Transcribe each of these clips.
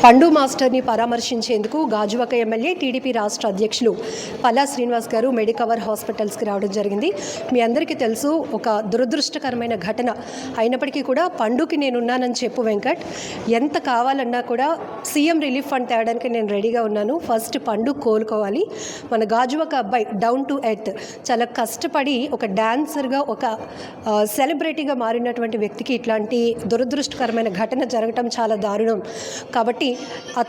పండు మాస్టర్ని పరామర్శించేందుకు Gajuwaka MLA TDP రాష్ట్ర అధ్యక్షులు పల్లా శ్రీనివాస్ గారు మెడికవర్ హాస్పిటల్స్కి రావడం జరిగింది. మీ అందరికీ తెలుసు, ఒక దురదృష్టకరమైన ఘటన అయినప్పటికీ కూడా పండుకి నేనున్నానని చెప్పు వెంకట్. ఎంత కావాలన్నా కూడా సీఎం రిలీఫ్ ఫండ్ తేవడానికి నేను రెడీగా ఉన్నాను. ఫస్ట్ పండు కోలుకోవాలి. మన గాజువాక అబ్బాయి డౌన్ టు ఎర్త్ చాలా కష్టపడి ఒక డాన్సర్గా, ఒక సెలబ్రిటీగా మారినటువంటి వ్యక్తికి ఇట్లాంటి దురదృష్టకరమైన ఘటన జరగటం చాలా దారుణం. కాబట్టి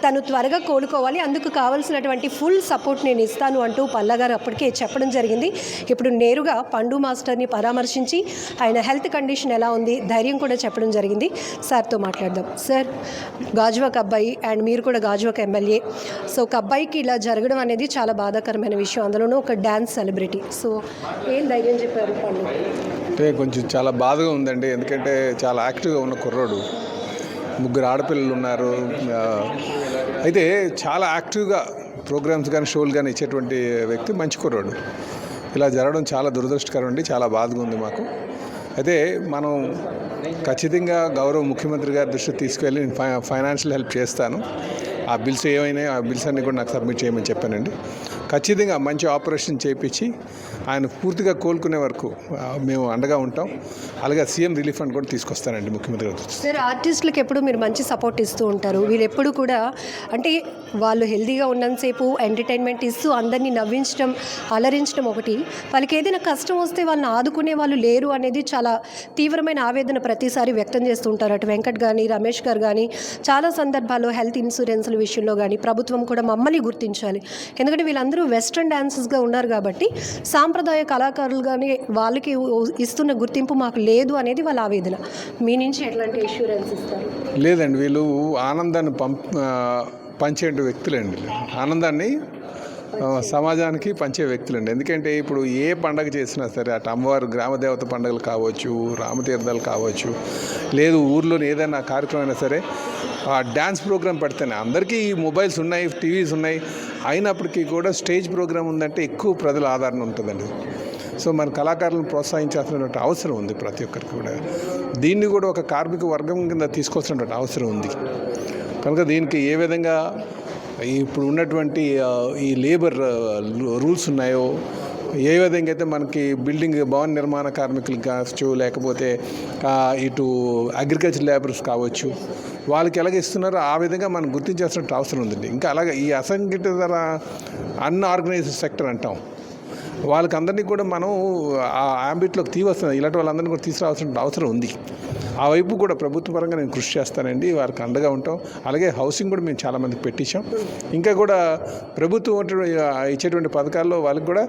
తను త్వరగా కోలుకోవాలి, అందుకు కావాల్సినటువంటి ఫుల్ సపోర్ట్ నేను ఇస్తాను అంటూ పల్లా గారు అప్పటికే చెప్పడం జరిగింది. ఇప్పుడు నేరుగా పండు మాస్టర్ని పరామర్శించి ఆయన హెల్త్ కండిషన్ ఎలా ఉంది, ధైర్యం కూడా చెప్పడం జరిగింది. సార్తో మాట్లాడదాం. సార్, గాజువాక అబ్బాయి అండ్ మీరు కూడా గాజువాక ఎమ్మెల్యే. సో ఒక అబ్బాయికి ఇలా జరగడం అనేది చాలా బాధాకరమైన విషయం, అందులోనూ ఒక డ్యాన్స్ సెలబ్రిటీ. సో ఏం ధైర్యం చెప్పారు పండు? అంటే కొంచెం చాలా బాధగా ఉందండి, ఎందుకంటే చాలా యాక్టివ్గా ఉన్న కుర్రోడు, ముగ్గురు ఆడపిల్లలు ఉన్నారు. అయితే చాలా యాక్టివ్గా ప్రోగ్రామ్స్ కానీ షోలు కానీ ఇచ్చేటువంటి వ్యక్తి, మంచి కుర్రోడు. ఇలా జరగడం చాలా దురదృష్టకరం అండి, చాలా బాధగా ఉంది మాకు. అయితే మనం ఖచ్చితంగా గౌరవ ముఖ్యమంత్రి గారి దృష్టికి తీసుకువెళ్ళి నేను ఫైనాన్షియల్ హెల్ప్ చేస్తాను. ఆ బిల్స్ ఏమైనా ఆ బిల్స్ అన్నీ కూడా నాకు సబ్మిట్ చేయమని చెప్పానండి. ఖచ్చితంగా మంచి ఆపరేషన్ చేయించి ఆయన పూర్తిగా కోలుకునే వరకు మేము అండగా ఉంటాం. అలాగే సీఎం రిలీఫ్ ఫండ్ కూడా తీసుకొస్తానండి ముఖ్యమంత్రి గారు. సార్, ఆర్టిస్టులకు ఎప్పుడు మీరు మంచి సపోర్ట్ ఇస్తూ ఉంటారు. వీళ్ళు ఎప్పుడు కూడా అంటే వాళ్ళు హెల్తీగా ఉన్నంతసేపు ఎంటర్టైన్మెంట్ ఇస్తూ అందరినీ నవ్వించడం, అలరించడం ఒకటి, వాళ్ళకి ఏదైనా కష్టం వస్తే వాళ్ళని ఆదుకునే వాళ్ళు లేరు అనేది చాలా తీవ్రమైన ఆవేదన ప్రతిసారి వ్యక్తం చేస్తూ ఉంటారు. అటు వెంకట్ కానీ, రమేష్ గారు కానీ చాలా సందర్భాల్లో హెల్త్ ఇన్సూరెన్స్ల విషయంలో కానీ ప్రభుత్వం కూడా మమ్మల్ని గుర్తించాలి. ఎందుకంటే వీళ్ళందరూ వెస్ట్రన్ డాన్సెస్గా ఉన్నారు కాబట్టి సాంప్రదాయ కళాకారులు కానీ వాళ్ళకి ఇస్తున్న గుర్తింపు మాకు లేదు అనేది వాళ్ళ ఆవేదన. మీ నుంచి ఎట్లాంటి ఇన్సూరెన్స్ ఇస్తారు? లేదండి, వీళ్ళు ఆనందాన్ని పంచే వ్యక్తులండి. ఆనందాన్ని సమాజానికి పంచే వ్యక్తులండి. ఎందుకంటే ఇప్పుడు ఏ పండగ చేసినా సరే, అటు అమ్మవారు గ్రామదేవత పండుగలు కావచ్చు, రామతీర్థాలు కావచ్చు, లేదు ఊర్లోని ఏదైనా కార్యక్రమం అయినా సరే డ్యాన్స్ ప్రోగ్రామ్ పెడితేనే, అందరికీ మొబైల్స్ ఉన్నాయి, టీవీస్ ఉన్నాయి, అయినప్పటికీ కూడా స్టేజ్ ప్రోగ్రామ్ ఉందంటే ఎక్కువ ప్రజల ఆదరణ ఉంటుందండి. సో మన కళాకారులను ప్రోత్సహించాల్సినటువంటి అవసరం ఉంది ప్రతి ఒక్కరికి కూడా. దీన్ని కూడా ఒక కార్మిక వర్గం కింద తీసుకోవాల్సినటువంటి అవసరం ఉంది. కనుక దీనికి ఏ విధంగా ఇప్పుడు ఉన్నటువంటి ఈ లేబర్ రూల్స్ ఉన్నాయో, ఏ విధంగా అయితే మనకి బిల్డింగ్ భవన నిర్మాణ కార్మికులు కావచ్చు, లేకపోతే ఇటు అగ్రికల్చర్ లేబర్స్ కావచ్చు, వాళ్ళకి ఎలాగ ఇస్తున్నారో ఆ విధంగా మనం గుర్తించాల్సిన అవసరం ఉందండి. ఇంకా అలాగే ఈ అసంఘటిత అన్ఆర్గనైజ్డ్ సెక్టర్ అంటాం, వాళ్ళకి అందరినీ కూడా మనం ఆ ఆంబిట్లోకి తీవస్తుంది, ఇలాంటి వాళ్ళందరినీ కూడా తీసుకురావాల్సిన అవసరం ఉంది. ఆ వైపు కూడా ప్రభుత్వ పరంగా నేను కృషి చేస్తానండి, వారికి అండగా ఉంటాం. అలాగే హౌసింగ్ కూడా మేము చాలామందికి పెట్టించాం. ఇంకా కూడా ప్రభుత్వం ఇచ్చేటువంటి పథకాల్లో వాళ్ళకి కూడా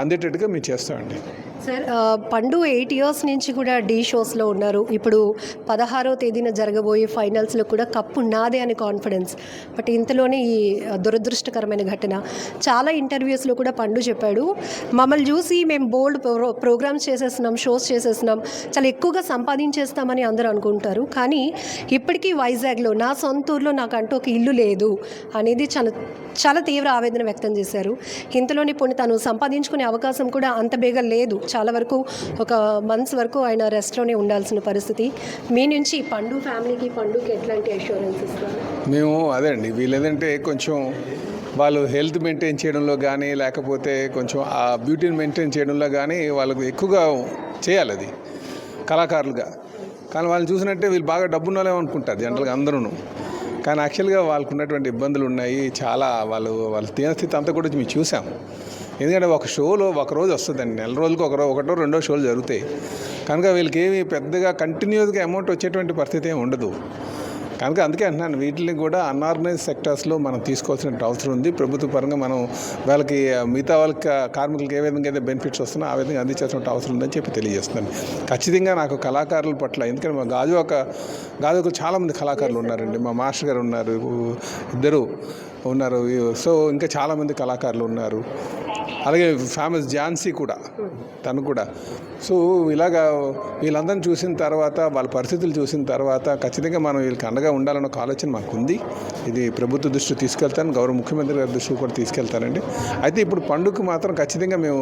అందేటట్టుగా మేము చేస్తామండి. సార్, పండు 8 years నుంచి కూడా డీ షోస్లో ఉన్నారు. ఇప్పుడు 16వ తేదీన జరగబోయే ఫైనల్స్లో కూడా కప్పు నాదే అని కాన్ఫిడెన్స్. బట్ ఇంతలోనే ఈ దురదృష్టకరమైన ఘటన. చాలా ఇంటర్వ్యూస్లో కూడా పండు చెప్పాడు, మమ్మల్ని చూసి మేము బోల్డ్ ప్రోగ్రామ్స్ చేసేస్తున్నాం, షోస్ చేసేస్తున్నాం, చాలా ఎక్కువగా సంపాదించేస్తామని అందరూ అనుకుంటారు. కానీ ఇప్పటికీ వైజాగ్లో నా సొంత ఊర్లో నాకంటూ ఒక ఇల్లు లేదు అనేది చాలా తీవ్ర ఆవేదన వ్యక్తం చేశారు. ఇంతలోని పోనీ తను సంపాదించుకునే అవకాశం కూడా అంత బేగా లేదు. చాలా వరకు ఒక మంత్స్ వరకు ఆయన రెస్ట్లోనే ఉండాల్సిన పరిస్థితి. మీ నుంచి పండు ఫ్యామిలీకి, పండుకి ఎట్లాంటి అష్యూరెన్స్ ఇస్తారు? మేము అదే అండి, వీళ్ళు ఏదంటే కొంచెం వాళ్ళు హెల్త్ మెయింటైన్ చేయడంలో కానీ, లేకపోతే కొంచెం ఆ బ్యూటీని మెయింటైన్ చేయడంలో కానీ వాళ్ళకు ఎక్కువగా చేయాలి అది కళాకారులుగా. కానీ వాళ్ళని చూసినట్టే వీళ్ళు బాగా డబ్బున్న వాళ్ళే అనుకుంటారు జనరల్గా అందరూ. కానీ యాక్చువల్గా వాళ్ళకు ఉన్నటువంటి ఇబ్బందులు ఉన్నాయి చాలా. వాళ్ళ దీనస్థితి అంతా కూడా మేము చూసాం. ఎందుకంటే ఒక షోలో ఒకరోజు వస్తుందండి, నెల రోజులకు ఒకటో రెండో షోలు జరుగుతాయి. కనుక వీళ్ళకి ఏమి పెద్దగా కంటిన్యూస్గా అమౌంట్ వచ్చేటువంటి పరిస్థితి ఏమి ఉండదు. కనుక అందుకే అంటున్నాను, వీటిని కూడా అన్ఆర్గనైజ్ సెక్టర్స్లో మనం తీసుకోవాల్సిన అవసరం ఉంది. ప్రభుత్వ పరంగా మనం వాళ్ళకి మిగతా వాళ్ళకి కార్మికులకు ఏ విధంగా అయితే బెనిఫిట్స్ వస్తున్నా ఆ విధంగా అందించాల్సిన అవసరం ఉందని చెప్పి తెలియజేస్తున్నాను. ఖచ్చితంగా నాకు కళాకారుల పట్ల, ఎందుకంటే మా గాజువాక చాలామంది కళాకారులు ఉన్నారండి. మా మాస్టర్ గారు ఉన్నారు, ఇద్దరు ఉన్నారు. సో ఇంకా చాలామంది కళాకారులు ఉన్నారు. అలాగే ఫేమస్ ఝాన్సీ కూడా, తను కూడా. సో ఇలాగా వీళ్ళందరినీ చూసిన తర్వాత, వాళ్ళ పరిస్థితులు చూసిన తర్వాత ఖచ్చితంగా మనం వీళ్ళకి అండగా ఉండాలన్న ఒక ఆలోచన మాకు ఉంది. ఇది ప్రభుత్వ దృష్టికి తీసుకెళ్తాను, గౌరవ ముఖ్యమంత్రి గారి దృష్టికి కూడా తీసుకెళ్తానండి. అయితే ఇప్పుడు పండుగకు మాత్రం ఖచ్చితంగా మేము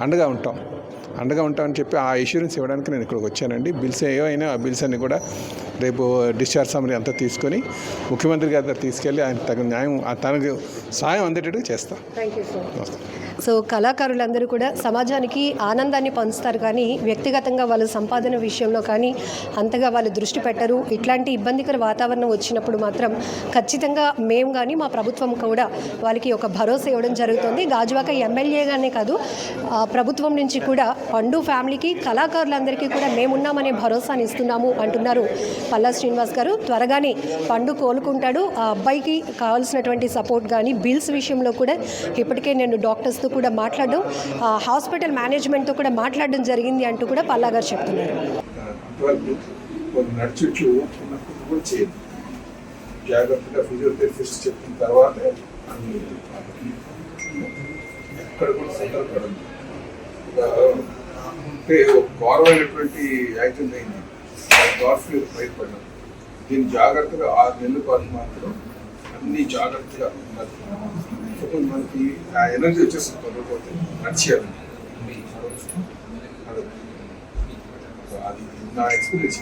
అండగా ఉంటాం. అండగా ఉంటామని చెప్పి ఆ ఇన్సూరెన్స్ ఇవ్వడానికి నేను ఇక్కడికి వచ్చానండి. బిల్స్ ఏవైనా ఆ బిల్స్ అన్ని కూడా రేపు డిశ్చార్జ్ సమ్మరీ అంతా తీసుకొని ముఖ్యమంత్రి గారి దగ్గర తీసుకెళ్ళి ఆయన తగిన న్యాయం తనకు సాయం అందేటట్టుగా చేస్తాం. Thank you sir. నమస్కారం. సో కళాకారులందరూ కూడా సమాజానికి ఆనందాన్ని పంచుతారు, కానీ వ్యక్తిగతంగా వాళ్ళ సంపాదన విషయంలో కానీ అంతగా వాళ్ళు దృష్టి పెట్టరు. ఇట్లాంటి ఇబ్బందికర వాతావరణం వచ్చినప్పుడు మాత్రం ఖచ్చితంగా మేము కానీ మా ప్రభుత్వం కూడా వాళ్ళకి ఒక భరోసా ఇవ్వడం జరుగుతుంది. గాజువాక ఎమ్మెల్యేగానే కాదు, ప్రభుత్వం నుంచి కూడా పండు ఫ్యామిలీకి కళాకారులందరికీ కూడా మేమున్నామనే భరోసాని ఇస్తున్నాము అంటున్నారు పల్లా శ్రీనివాస్ గారు. త్వరగానే పండు కోలుకుంటాడు. ఆ అబ్బాయికి కావాల్సినటువంటి సపోర్ట్ కానీ బిల్స్ విషయంలో కూడా ఇప్పటికే నేను డాక్టర్స్తో కూడా మాట్లాడడం, హాస్పిటల్ మేనేజ్మెంట్తో కూడా మాట్లాడడం జరిగింది అంటూ కూడా పల్లా గారు చెప్తున్నారు. నడుచుట్లు కూడా చేయదు, జాగ్రత్తగా ఫిజియోథెరపిస్ట్ చెప్పిన తర్వాత ఎక్కడ కూడా సందర్భపడదు. అంటే ఒక ఘోరమైనటువంటి యాక్సిడెంట్ అయింది, బయటపడ్డాం. దీన్ని జాగ్రత్తగా 6 నెలల పాటు మాత్రం అన్ని జాగ్రత్తగా మనకి ఆ ఎనర్జీ వచ్చేస్తుంది. తొందరపోతే నడిచేయాలి, అది నా ఎక్స్పీరియన్స్.